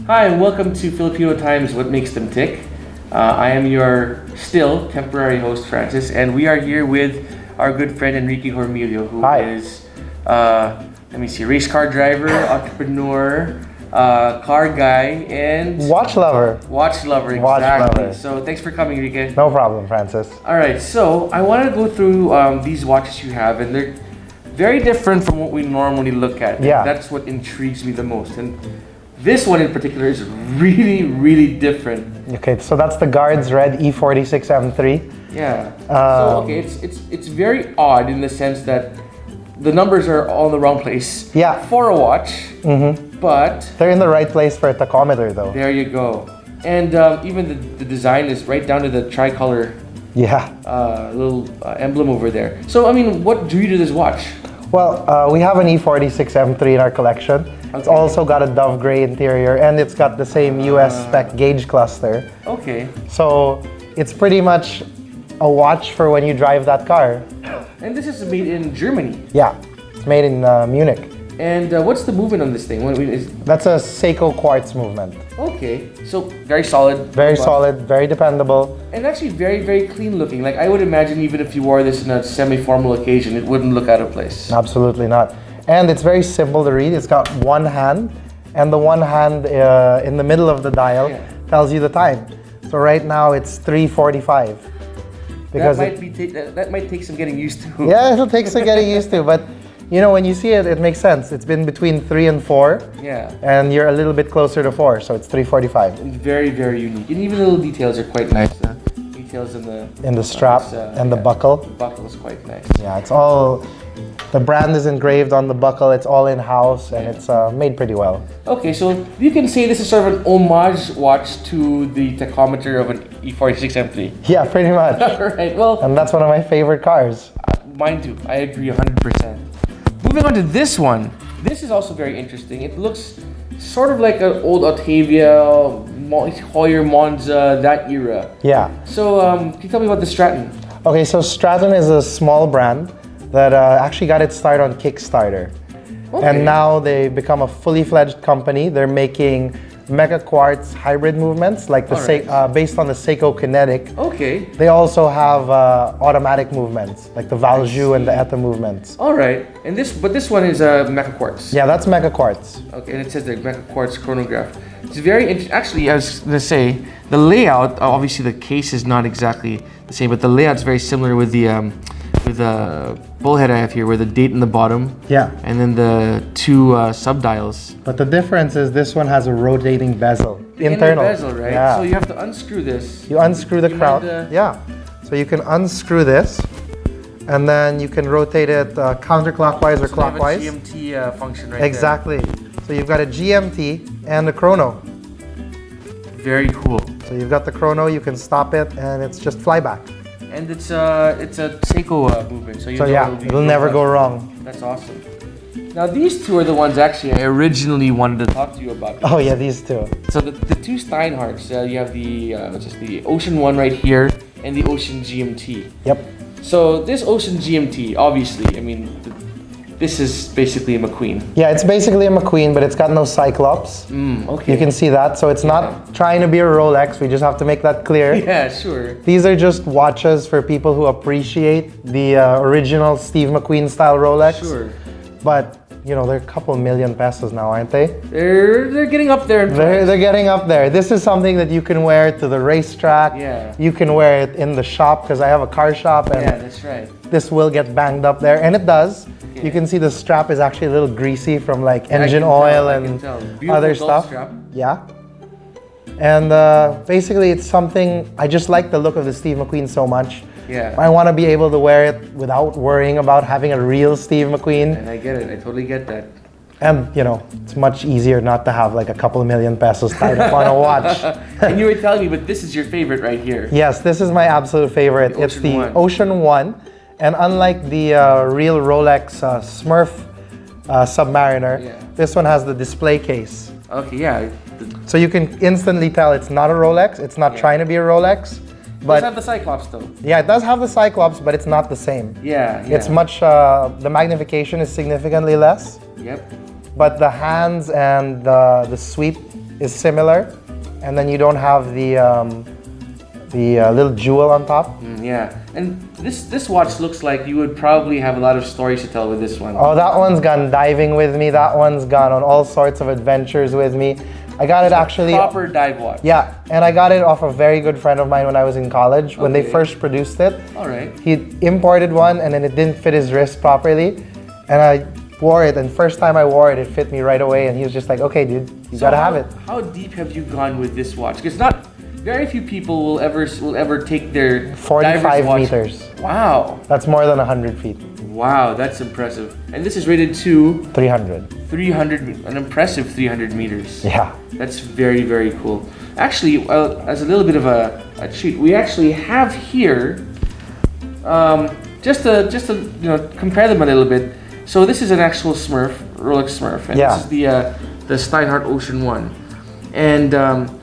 Hi, and welcome to Filipino Times, What Makes Them Tick. I am your still temporary host, Francis, and we are here with our good friend Enrique Hormillo, who is, race car driver, entrepreneur, car guy, and watch lover. Watch lover, exactly. Watch lover. So thanks for coming, Enrique. No problem, Francis. All right, so I want to go through these watches you have, and they're very different from what we normally look at. Yeah. That's what intrigues me the most. And this one in particular is really, really different. Okay, so that's the Guards Red E46 M3. Yeah. So okay, it's very odd in the sense that the numbers are all in the wrong place. Yeah. For a watch. Mm-hmm. But they're in the right place for a tachometer, though. There you go. And even the design is right down to the tricolor. Yeah. Little emblem over there. So I mean, what drew you to this watch? Well, we have an E46 M3 in our collection. Okay. It's also got a dove gray interior, and it's got the same US spec gauge cluster. Okay. So it's pretty much a watch for when you drive that car. And this is made in Germany. Yeah, it's made in Munich. And what's the movement on this thing? That's a Seiko quartz movement. Okay, so very solid. Very solid, very dependable. And actually very, very clean looking. Like I would imagine even if you wore this in a semi-formal occasion, it wouldn't look out of place. Absolutely not. And it's very simple to read. It's got one hand, and the one hand in the middle of the dial tells you the time. So right now it's 3:45. Because that might take some getting used to. Yeah, it'll take some getting used to, but you know, when you see it, it makes sense. It's been between 3 and 4. Yeah. And you're a little bit closer to 4, so it's 3:45. Very, very unique. And even the little details are quite nice. Details in the strap and the buckle. The buckle is quite nice. Yeah, it's all, the brand is engraved on the buckle. It's all in-house, and it's made pretty well. Okay, so you can say this is sort of an homage watch to the tachometer of an E46 M3. Yeah, pretty much. All right, well. And that's one of my favorite cars. Mine too. I agree 100%. Moving on to this one. This is also very interesting. It looks sort of like an old Octavia, Hoyer Monza, that era. Yeah. So, can you tell me about the Straton? Okay, so Straton is a small brand that actually got its start on Kickstarter. Okay. And now they become a fully fledged company. They're making Mega Quartz hybrid movements, like the based on the Seiko Kinetic. Okay. They also have automatic movements, like the Valjoux and the ETA movements. All right. And this one is Mega Quartz. Yeah, that's Mega Quartz. Okay, and it says the Mega Quartz chronograph. It's very interesting. Actually, I was gonna say the layout. Obviously, the case is not exactly the same, but the layout's very similar with the bullhead I have here, where the date in the bottom. Yeah. And then the two subdials. But the difference is this one has a rotating bezel. Internal bezel, right? Yeah. So you have to unscrew this. You unscrew the crown. Yeah. So you can unscrew this, and then you can rotate it counterclockwise or clockwise. You have a GMT function right exactly. There. So you've got a GMT and a chrono. Very cool. So you've got the chrono, you can stop it, and it's just flyback. And it's a Seiko movement, so it'll never go wrong. That's awesome. Now these two are the ones actually I originally wanted to talk to you about. Oh yeah, these two. So the two Steinharts, you have the Ocean one right here and the Ocean GMT. Yep. So this Ocean GMT, obviously, I mean, this is basically a McQueen. Yeah, it's basically a McQueen, but it's got no Cyclops. Okay. You can see that. So it's not trying to be a Rolex. We just have to make that clear. Yeah, sure. These are just watches for people who appreciate the original Steve McQueen style Rolex. Sure. But you know, they're a couple million pesos now, aren't they? They're getting up there. They're getting up there. This is something that you can wear to the racetrack. Yeah. You can wear it in the shop, because I have a car shop, and yeah, that's right. This will get banged up there, and it does. Okay. You can see the strap is actually a little greasy from like engine oil and other stuff. Strap. Yeah. And basically, it's something, I just like the look of the Steve McQueen so much. Yeah. I want to be able to wear it without worrying about having a real Steve McQueen. And I get it. I totally get that. And, you know, it's much easier not to have like a couple of million pesos tied up on a watch. And you were telling me, but this is your favorite right here. Yes, this is my absolute favorite. It's the Ocean One. And unlike the real Rolex Smurf Submariner, this one has the display case. Okay, yeah. So you can instantly tell it's not a Rolex. It's not trying to be a Rolex. But it does have the Cyclops though. Yeah, it does have the Cyclops, but it's not the same. Yeah. It's much, the magnification is significantly less. Yep. But the hands and the sweep is similar, and then you don't have the little jewel on top. Yeah, and this watch looks like you would probably have a lot of stories to tell with this one. Oh, that one's gone diving with me. That one's gone on all sorts of adventures with me. I got it actually. Proper dive watch. Yeah, and I got it off a very good friend of mine when I was in college. When they first produced it. All right. He imported one, and then it didn't fit his wrist properly, and I wore it. And first time I wore it, it fit me right away. And he was just like, "Okay, dude, you gotta have it." How deep have you gone with this watch? Because not very few people will ever take their 45 watch. meters. Wow. That's more than 100 feet. Wow, that's impressive. And this is rated to 300. 300, an impressive 300 meters. Yeah. That's very, very cool. Actually, as a little bit of a treat, we actually have here, just to compare them a little bit. So this is an actual Smurf, Rolex Smurf, and this is the Steinhart Ocean One. And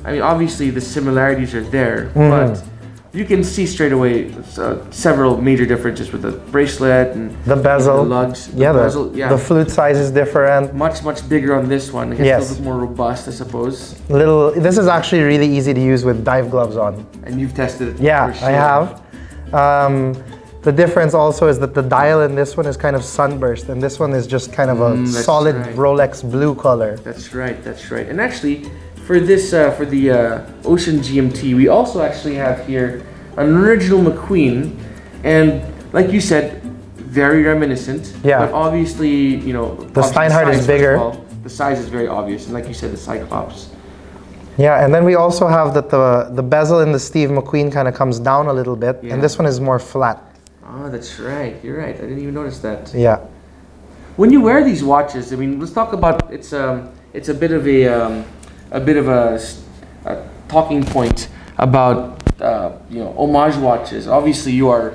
I mean, obviously the similarities are there, but you can see straight away several major differences with the bracelet and the bezel, the lugs. The flute size is different. Much bigger on this one. It's a little bit more robust, I suppose. This is actually really easy to use with dive gloves on. And you've tested it. Yeah, for sure. I have. The difference also is that the dial in this one is kind of sunburst, and this one is just kind of a solid Rolex blue color. That's right. And actually, for this, for the Ocean GMT, we also actually have here an original McQueen, and like you said, very reminiscent. Yeah. But obviously, the Steinhart is bigger. The size is very obvious, and like you said, the Cyclops. Yeah, and then we also have that the bezel in the Steve McQueen kind of comes down a little bit, and this one is more flat. Oh, that's right. You're right. I didn't even notice that. Yeah. When you wear these watches, I mean, let's talk about it's a bit of a talking point about Homage watches. Obviously, you are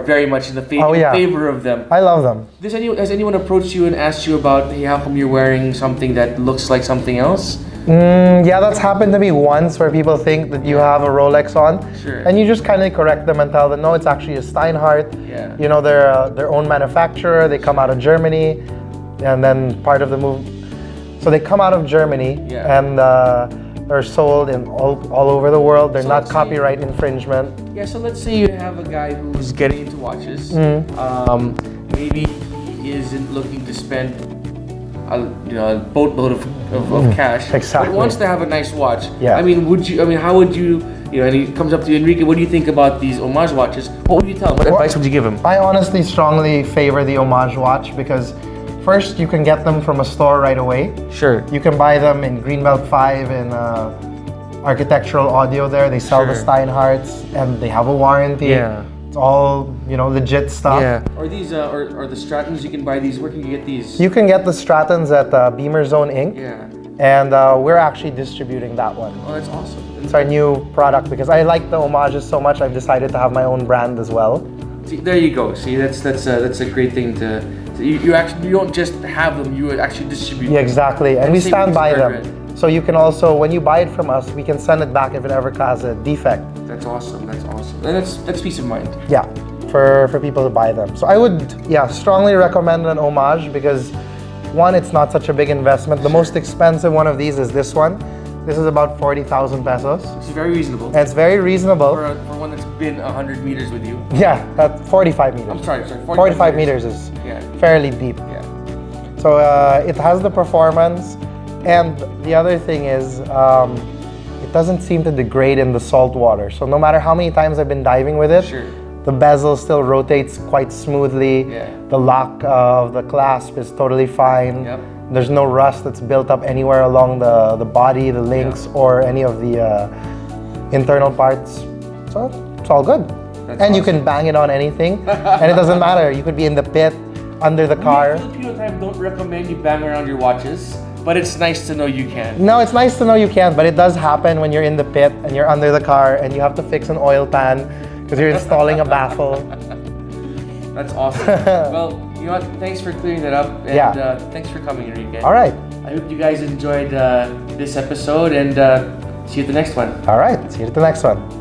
very much in the favor of them. I love them. Has anyone approached you and asked you about, hey, how come you're wearing something that looks like something else? Yeah, that's happened to me once, where people think that you have a Rolex on, and you just kind of correct them and tell them, no, it's actually a Steinhart. Yeah. They're their own manufacturer. They come out of Germany, and then part of the move. So they come out of Germany, and they're sold in all over the world. They're not copyright infringement. Yeah. So let's say you have a guy who's getting into watches. Maybe he isn't looking to spend a boatload of cash, exactly, but wants to have a nice watch. Yeah. I mean, how would you, and he comes up to you, Enrique, what do you think about these Homage watches? What would you tell him? What advice would you give him? I honestly strongly favor the Homage watch because first, you can get them from a store right away. Sure. You can buy them in Greenbelt 5 in Architectural Audio there. They sell the Steinharts and they have a warranty. Yeah. It's all, legit stuff. Yeah. Or these, or the Stratons, you can buy these. Where can you get these? You can get the Stratons at Beamer Zone Inc. Yeah. And we're actually distributing that one. Oh, that's awesome. It's our new product because I like the Homages so much. I've decided to have my own brand as well. See, there you go. See, that's a great thing to. You don't just have them. You actually distribute. Yeah, exactly. And we stand by them. Red. So you can also, when you buy it from us, we can send it back if it ever has a defect. That's awesome. And that's peace of mind. Yeah, for people to buy them. So I would, strongly recommend an Homage because one, it's not such a big investment. The most expensive one of these is this one. This is about 40,000 pesos. It's very reasonable. And it's very reasonable. For one that's been 100 meters with you. Yeah, that's 45 meters. I'm sorry, 45 meters is fairly deep. Yeah. So it has the performance. And the other thing is, it doesn't seem to degrade in the salt water. So no matter how many times I've been diving with it, the bezel still rotates quite smoothly. Yeah. The lock of the clasp is totally fine. Yep. There's no rust that's built up anywhere along the body, the links, or any of the internal parts. So it's all good. That's and you can bang it on anything, and it doesn't matter. You could be in the pit, under the car. We at Filipino Time don't recommend you bang around your watches, but it's nice to know you can. No, it's nice to know you can, but it does happen when you're in the pit and you're under the car and you have to fix an oil pan because you're installing a baffle. That's awesome. Well, you know what? Thanks for clearing that up, and thanks for coming, Enrique. All right. I hope you guys enjoyed this episode, and see you at the next one. All right. See you at the next one.